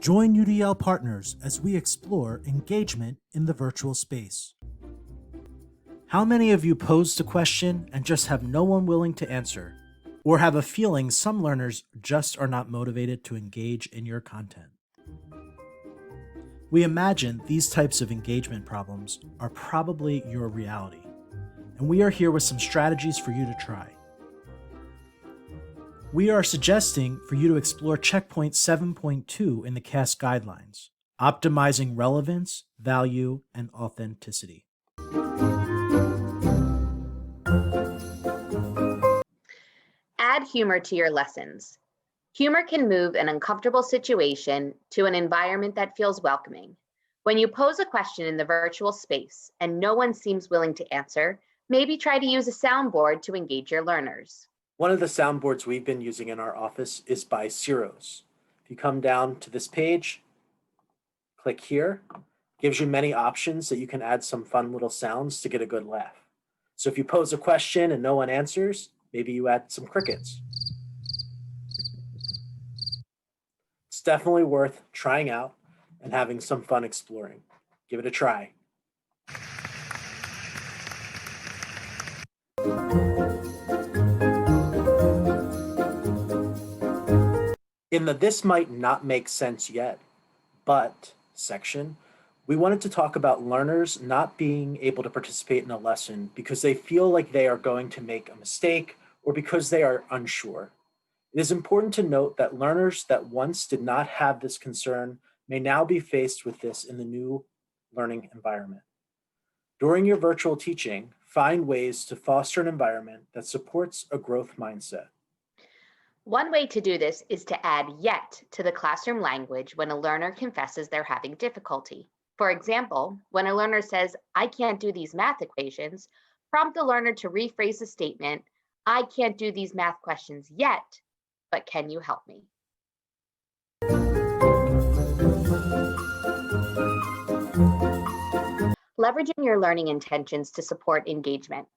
Join UDL partners as we explore engagement in the virtual space. How many of you posed a question and just have no one willing to answer, or have a feeling some learners just are not motivated to engage in your content? We imagine these types of engagement problems are probably your reality, and we are here with some strategies for you to try. We are suggesting for you to explore checkpoint 7.2 in the CAS guidelines, optimizing relevance, value, and authenticity. Add humor to your lessons. Humor can move an uncomfortable situation to an environment that feels welcoming. When you pose a question in the virtual space and no one seems willing to answer, maybe try to use a soundboard to engage your learners. One of the soundboards we've been using in our office is by Ciros. If you come down to this page, click here, gives you many options that you can add some fun little sounds to get a good laugh. So if you pose a question and no one answers, maybe you add some crickets. It's definitely worth trying out and having some fun exploring. Give it a try. In the "This might not make sense yet, but" section, we wanted to talk about learners not being able to participate in a lesson because they feel like they are going to make a mistake or because they are unsure. It is important to note that learners that once did not have this concern may now be faced with this in the new learning environment. During your virtual teaching, find ways to foster an environment that supports a growth mindset. One way to do this is to add yet to the classroom language when a learner confesses they're having difficulty. For example, when a learner says, "I can't do these math equations," prompt the learner to rephrase the statement, "I can't do these math questions yet, but can you help me?" Leveraging your learning intentions to support engagement.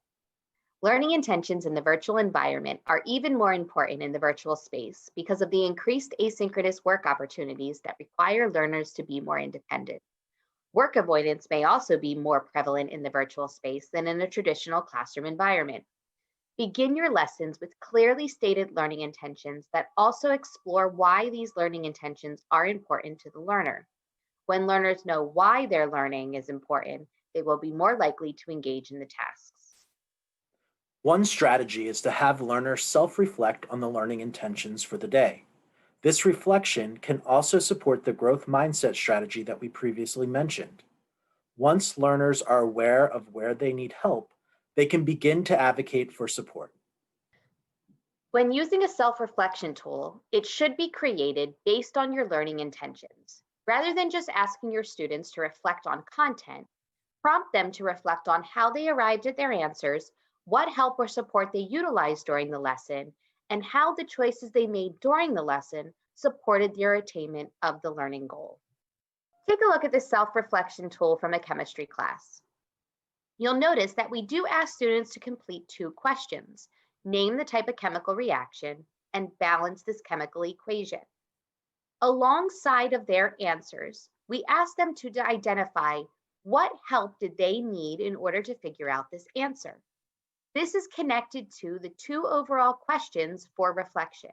Learning intentions in the virtual environment are even more important in the virtual space because of the increased asynchronous work opportunities that require learners to be more independent. Work avoidance may also be more prevalent in the virtual space than in a traditional classroom environment. Begin your lessons with clearly stated learning intentions that also explore why these learning intentions are important to the learner. When learners know why their learning is important, they will be more likely to engage in the tasks. One strategy is to have learners self-reflect on the learning intentions for the day. This reflection can also support the growth mindset strategy that we previously mentioned. Once learners are aware of where they need help, they can begin to advocate for support. When using a self-reflection tool, it should be created based on your learning intentions. Rather than just asking your students to reflect on content, prompt them to reflect on how they arrived at their answers, what help or support they utilized during the lesson, and how the choices they made during the lesson supported their attainment of the learning goal. Take a look at this self-reflection tool from a chemistry class. You'll notice that we do ask students to complete 2 questions: name the type of chemical reaction and balance this chemical equation. Alongside of their answers, we ask them to identify what help did they need in order to figure out this answer. This is connected to the 2 overall questions for reflection.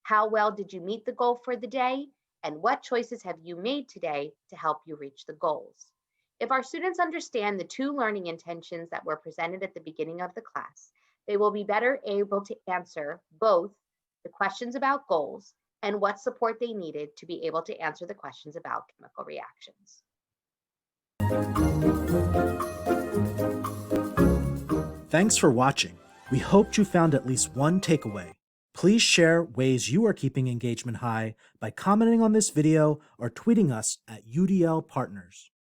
How well did you meet the goal for the day? And what choices have you made today to help you reach the goals? If our students understand the 2 learning intentions that were presented at the beginning of the class, they will be better able to answer both the questions about goals and what support they needed to be able to answer the questions about chemical reactions. Thanks for watching. We hoped you found at least one takeaway. Please share ways you are keeping engagement high by commenting on this video or tweeting us at UDL Partners.